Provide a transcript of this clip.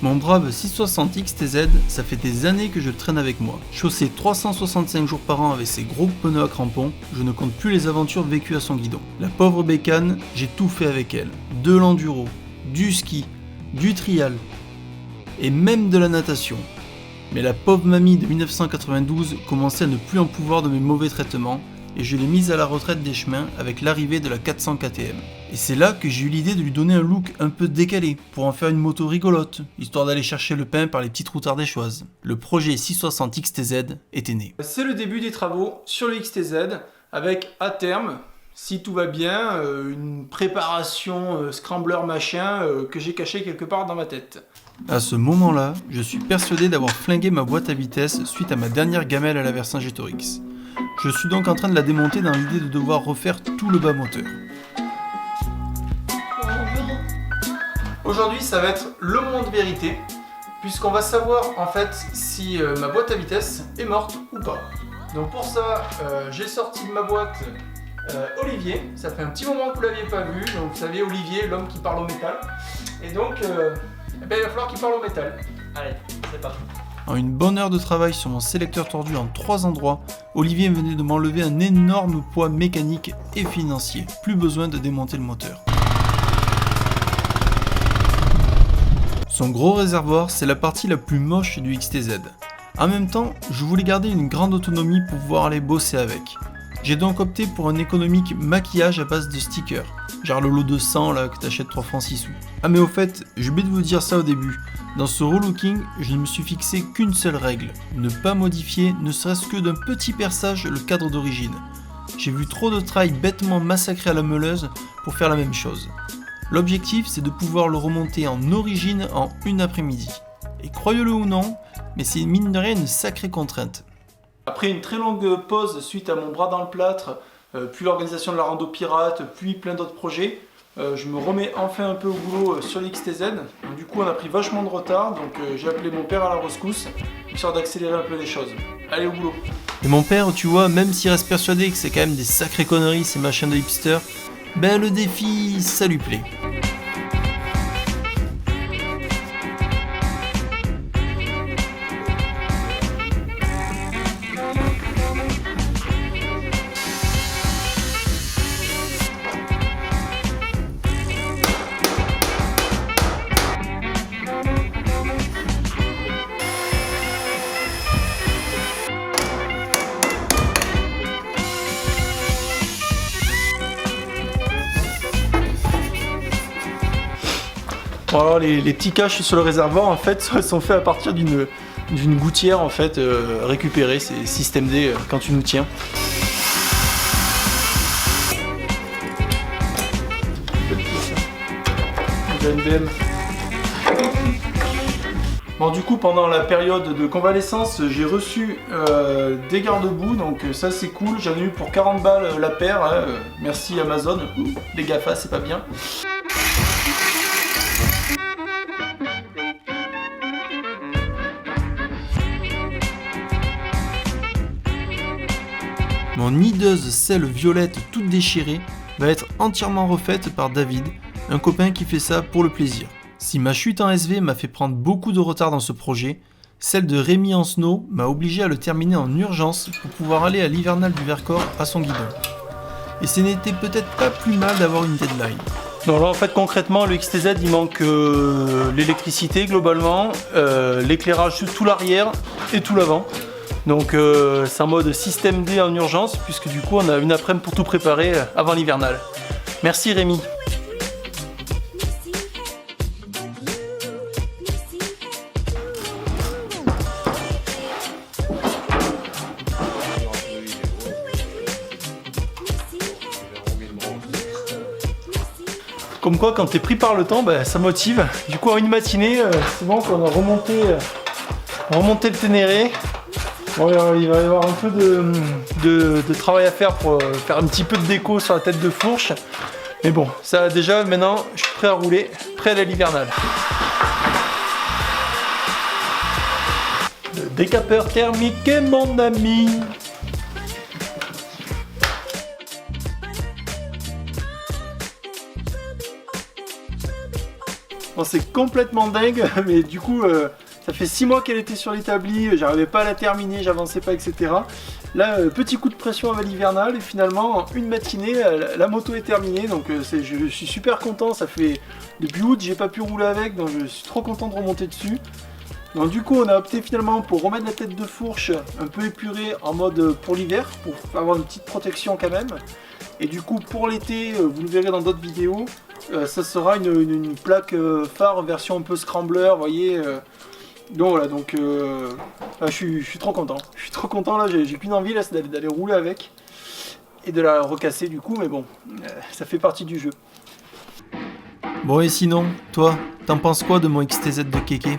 Mon brave 660 XTZ, ça fait des années que je le traîne avec moi. Chaussé 365 jours par an avec ses gros pneus à crampons, je ne compte plus les aventures vécues à son guidon. La pauvre bécane, j'ai tout fait avec elle. De l'enduro, du ski, du trial, et même de la natation. Mais la pauvre mamie de 1992 commençait à ne plus en pouvoir de mes mauvais traitements, et je l'ai mise à la retraite des chemins avec l'arrivée de la 400 KTM. Et c'est là que j'ai eu l'idée de lui donner un look un peu décalé, pour en faire une moto rigolote, histoire d'aller chercher le pain par les petites routes ardéchoises. Le projet 660 XTZ était né. C'est le début des travaux sur le XTZ, avec à terme, si tout va bien, une préparation scrambler machin que j'ai caché quelque part dans ma tête. À ce moment-là, je suis persuadé d'avoir flingué ma boîte à vitesse suite à ma dernière gamelle à la Vercingétorix. Je suis donc en train de la démonter dans l'idée de devoir refaire tout le bas moteur. Aujourd'hui, ça va être le moment de vérité, puisqu'on va savoir en fait si ma boîte à vitesse est morte ou pas. Donc pour ça, j'ai sorti de ma boîte Olivier. Ça fait un petit moment que vous ne l'aviez pas vu. Donc vous savez, Olivier, l'homme qui parle au métal. Et donc, il va falloir qu'il parle au métal. Allez, c'est parti. En une bonne heure de travail sur mon sélecteur tordu en 3 endroits, Olivier venait de m'enlever un énorme poids mécanique et financier. Plus besoin de démonter le moteur. Son gros réservoir, c'est la partie la plus moche du XTZ. En même temps, je voulais garder une grande autonomie pour pouvoir aller bosser avec. J'ai donc opté pour un économique maquillage à base de stickers, genre le lot de 100 là que t'achètes 3 francs 6 sous. Ah mais au fait, j'ai oublié de vous dire ça au début, dans ce relooking, je ne me suis fixé qu'une seule règle, ne pas modifier ne serait-ce que d'un petit perçage le cadre d'origine. J'ai vu trop de trails bêtement massacrés à la meuleuse pour faire la même chose. L'objectif c'est de pouvoir le remonter en origine en une après-midi. Et croyez-le ou non, mais c'est mine de rien une sacrée contrainte. Après une très longue pause suite à mon bras dans le plâtre, puis l'organisation de la rando pirate, puis plein d'autres projets, je me remets enfin un peu au boulot sur l'XTZ. Donc, du coup on a pris vachement de retard, donc j'ai appelé mon père à la rescousse, histoire d'accélérer un peu les choses. Allez au boulot. Et mon père, tu vois, même s'il reste persuadé que c'est quand même des sacrées conneries ces machins de hipster, ben le défi, ça lui plaît. Bon alors les petits caches sur le réservoir en fait sont faits à partir d'une gouttière en fait récupérée, c'est système D quand tu nous tiens. NBM. Bon du coup pendant la période de convalescence j'ai reçu des garde-boue, donc ça c'est cool, j'en ai eu pour 40 balles la paire, hein, merci Amazon, les GAFA c'est pas bien. Mon hideuse selle violette toute déchirée va être entièrement refaite par David, un copain qui fait ça pour le plaisir. Si ma chute en SV m'a fait prendre beaucoup de retard dans ce projet, celle de Rémi en snow m'a obligé à le terminer en urgence pour pouvoir aller à l'hivernal du Vercors à son guidon. Et ce n'était peut-être pas plus mal d'avoir une deadline. Non, là en fait concrètement le XTZ il manque l'électricité globalement, l'éclairage tout l'arrière et tout l'avant. Donc c'est en mode système D en urgence puisque du coup on a une après-midi pour tout préparer avant l'hivernal. Merci Rémi. Comme quoi quand t'es pris par le temps, bah, ça motive. Du coup en une matinée, c'est bon qu'on a remonté le Ténéré. Bon, il va y avoir un peu de travail à faire pour faire un petit peu de déco sur la tête de fourche. Mais bon, ça déjà maintenant je suis prêt à rouler, prêt à aller à l'hivernal. Le décapeur thermique est mon ami. Bon, c'est complètement dingue, mais du coup, ça fait 6 mois qu'elle était sur l'établi, j'arrivais pas à la terminer, j'avançais pas, etc. Là, petit coup de pression à l'hivernal, et finalement, en une matinée, la moto est terminée, donc je suis super content. Ça fait depuis août, j'ai pas pu rouler avec, donc je suis trop content de remonter dessus. Donc du coup, on a opté finalement pour remettre la tête de fourche un peu épurée en mode pour l'hiver, pour avoir une petite protection quand même. Et du coup, pour l'été, vous le verrez dans d'autres vidéos, ça sera une plaque phare version un peu scrambler, vous voyez. Donc voilà, donc je suis trop content. Je suis trop content là, j'ai qu'une envie là, c'est d'aller rouler avec et de la recasser du coup, mais bon, ça fait partie du jeu. Bon et sinon, toi, t'en penses quoi de mon XTZ de Kéké ?